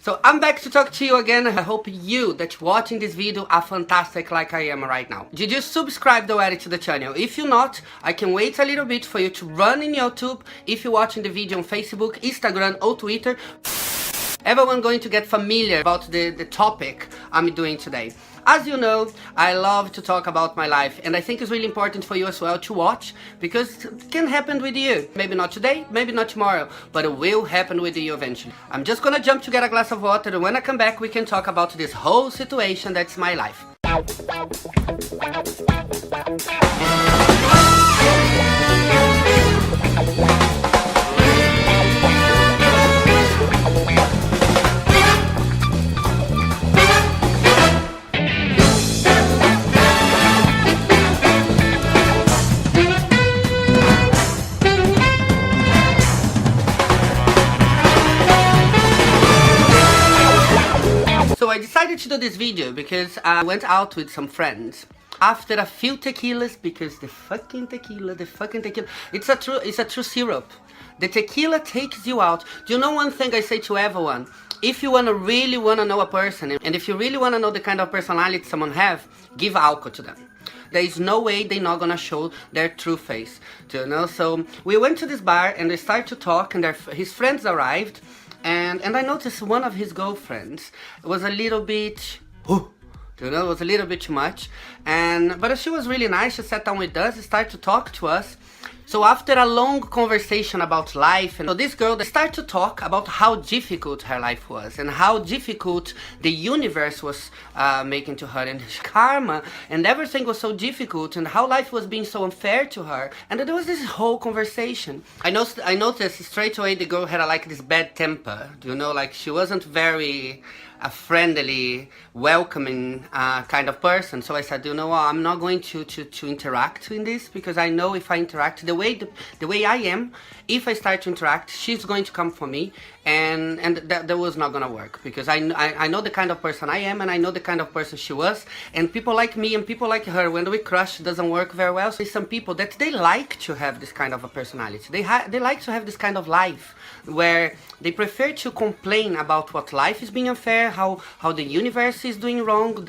So I'm back to talk to you again. I hope you that watching this video are fantastic like I am right now. Did you subscribe already to the channel? If you're not, I can wait a little bit for you to run in YouTube. If you're watching the video on Facebook, Instagram or Twitter, everyone going to get familiar about the topic I'm doing today. As you know, I love to talk about my life, and I think it's really important for you as well to watch, because it can happen with you. Maybe not today, maybe not tomorrow, but it will happen with you eventually. I'm just gonna jump to get a glass of water, and when I come back we can talk about this whole situation that's my life. So I decided to do this video because I went out with some friends after a few tequilas, because the fucking tequila, it's a true syrup. The tequila takes you out. Do you know one thing I say to everyone? If you really wanna know a person, and if you really wanna know the kind of personality someone have, give alcohol to them. There is no way they're not gonna show their true face. Do you know? So we went to this bar and they started to talk, and his friends arrived. And I noticed one of his girlfriends was a little bit, was a little bit too much. But she was really nice. She sat down with us, started to talk to us. So after a long conversation about life, and so this girl started to talk about how difficult her life was, and how difficult the universe was making to her, and karma, and everything was so difficult, and how life was being so unfair to her. And there was this whole conversation. I noticed straight away the girl had this bad temper. You know, like she wasn't very a friendly, welcoming kind of person. So I said, you know what, I'm not going to interact in this, because I know if I interact the way I am, if I start to interact, she's going to come for me, and that was not gonna work, because I know the kind of person I am, and I know the kind of person she was, and people like me and people like her, when we crush, it doesn't work very well. So there's some people that they like to have this kind of a personality. They like to have this kind of life, where they prefer to complain about what life is being unfair, how the universe is doing wrong,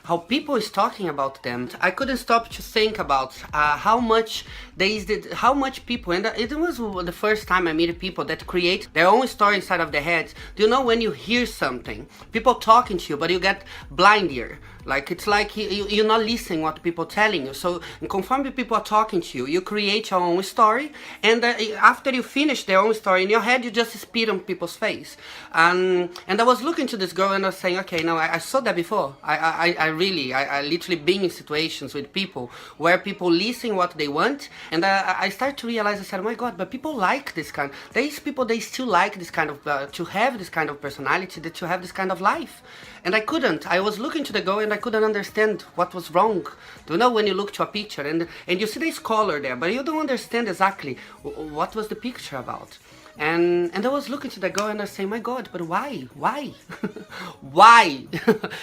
how people is talking about them. I couldn't stop to think about how much people, and it was the first time I met people that create their own story inside of their heads. Do you know when you hear something, people talking to you, but you get blind ear? Like, it's like you're not listening what people telling you. So conform people are talking to you, you create your own story, and after you finish their own story in your head, you just spit on people's face. And I was looking to this girl and I was saying, okay, now I saw that before. I literally been in situations with people where people listen what they want, and I started to realize, I said, oh my god, but people like this kind. There's people, they still like this kind of to have this kind of personality, to have this kind of life. And I was looking to the girl and I couldn't understand what was wrong. Do you know when you look to a picture and you see this color there, but you don't understand exactly what was the picture about? And I was looking to the girl and I say, my god, but why? Why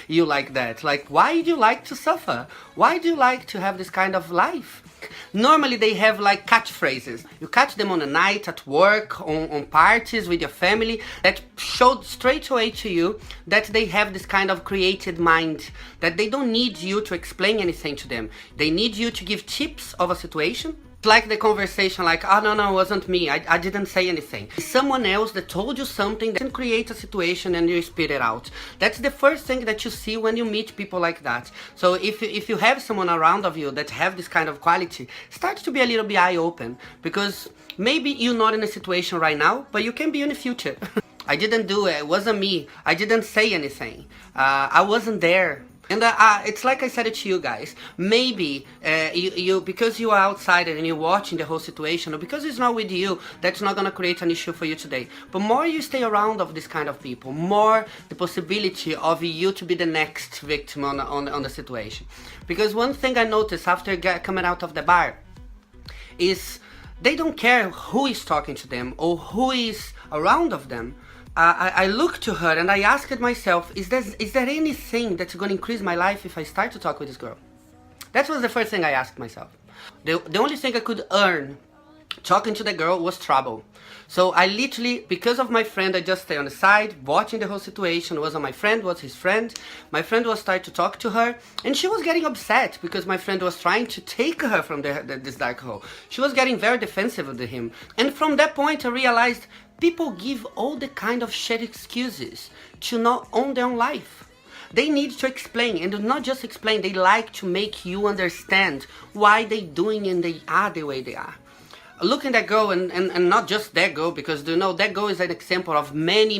you like that? Like, why do you like to suffer? Why do you like to have this kind of life? Normally they have like catchphrases. You catch them on a night, at work, on parties with your family, that showed straight away to you that they have this kind of created mind, that they don't need you to explain anything to them. They need you to give tips of a situation. Like the conversation, like, oh no, it wasn't me, I didn't say anything. Someone else that told you something that can create a situation and you spit it out. That's the first thing that you see when you meet people like that. So if you have someone around of you that have this kind of quality, start to be a little bit eye-open, because maybe you're not in a situation right now, but you can be in the future. I didn't do it, it wasn't me, I didn't say anything, I wasn't there. And it's like I said it to you guys, maybe you because you are outside and you're watching the whole situation, or because it's not with you, that's not going to create an issue for you today. But more you stay around of this kind of people, more the possibility of you to be the next victim on the situation. Because one thing I noticed after coming out of the bar is they don't care who is talking to them or who is around of them. I looked to her and I asked myself, is there anything that's going to increase my life if I start to talk with this girl? That was the first thing I asked myself. The only thing I could earn talking to the girl was trouble. So I literally, because of my friend, I just stay on the side, watching the whole situation. It wasn't my friend, was his friend. My friend was trying to talk to her, and she was getting upset because my friend was trying to take her from this dark hole. She was getting very defensive with him. And from that point, I realized people give all the kind of shit excuses to not own their own life. They need to explain, and not just explain, they like to make you understand why they doing and they are the way they are. Look at that girl, and not just that girl, because you know that girl is an example of many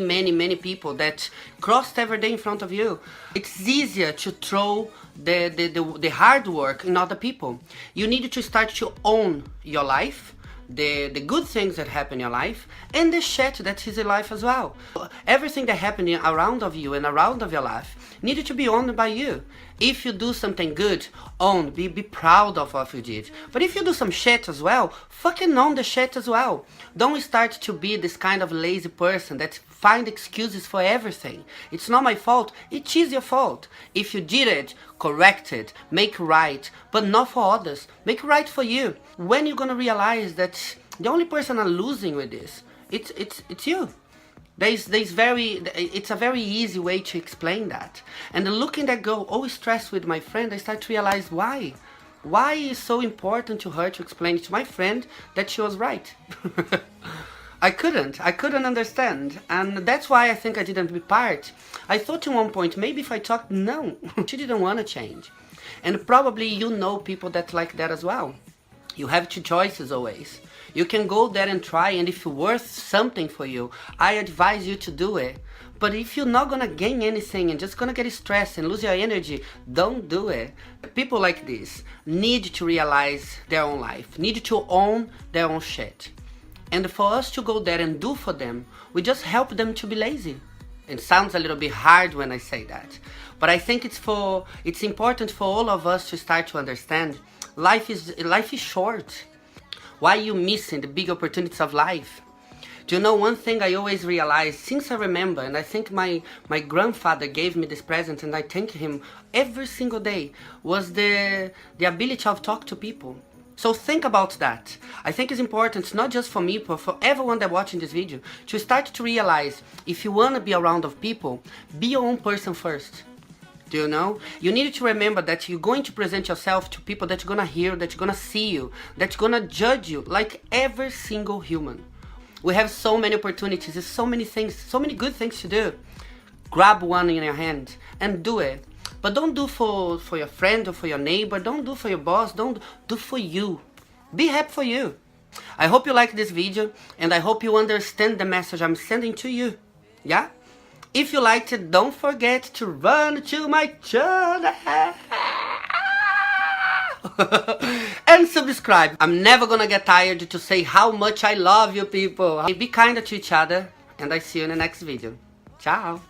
people that crossed every day in front of you. It's easier to throw the hard work in other people. You need to start to own your life, the good things that happen in your life, and the shit that is in life as well. Everything that happening around of you and around of your life needed to be owned by you. If you do something good, own, be proud of what you did. But if you do some shit as well, fucking own the shit as well. Don't start to be this kind of lazy person that find excuses for everything. It's not my fault, it is your fault. If you did it, correct it, make right, but not for others. Make right for you. When you're gonna realize that the only person I'm losing with this, it's you. It's a very easy way to explain that. And looking at that girl, always stressed with my friend, I start to realize why. Why is so important to her to explain to my friend that she was right? I couldn't understand. And that's why I think I didn't be part. I thought at one point, maybe if I talked, no, she didn't want to change. And probably you know people that like that as well. You have two choices always. You can go there and try, and if it's worth something for you, I advise you to do it. But if you're not gonna gain anything and just gonna get stressed and lose your energy, don't do it. People like this need to realize their own life, need to own their own shit. And for us to go there and do for them, we just help them to be lazy. It sounds a little bit hard when I say that, but I think it's important for all of us to start to understand life is short. Why are you missing the big opportunities of life? Do you know one thing I always realize since I remember, and I think my grandfather gave me this present and I thank him every single day, was the ability of talk to people. So think about that. I think it's important, not just for me, but for everyone that watching this video, to start to realize if you want to be around of people, be your own person first. Do you know? You need to remember that you're going to present yourself to people that you're gonna hear, that you're gonna see you, that you're gonna judge you, like every single human. We have so many opportunities, there's so many things, so many good things to do. Grab one in your hand and do it. But don't do for your friend or for your neighbor, don't do for your boss, don't do for you. Be happy for you. I hope you like this video, and I hope you understand the message I'm sending to you. Yeah? If you liked it, don't forget to run to my channel and subscribe. I'm never gonna get tired to say how much I love you people. Be kind to each other, and I see you in the next video. Ciao.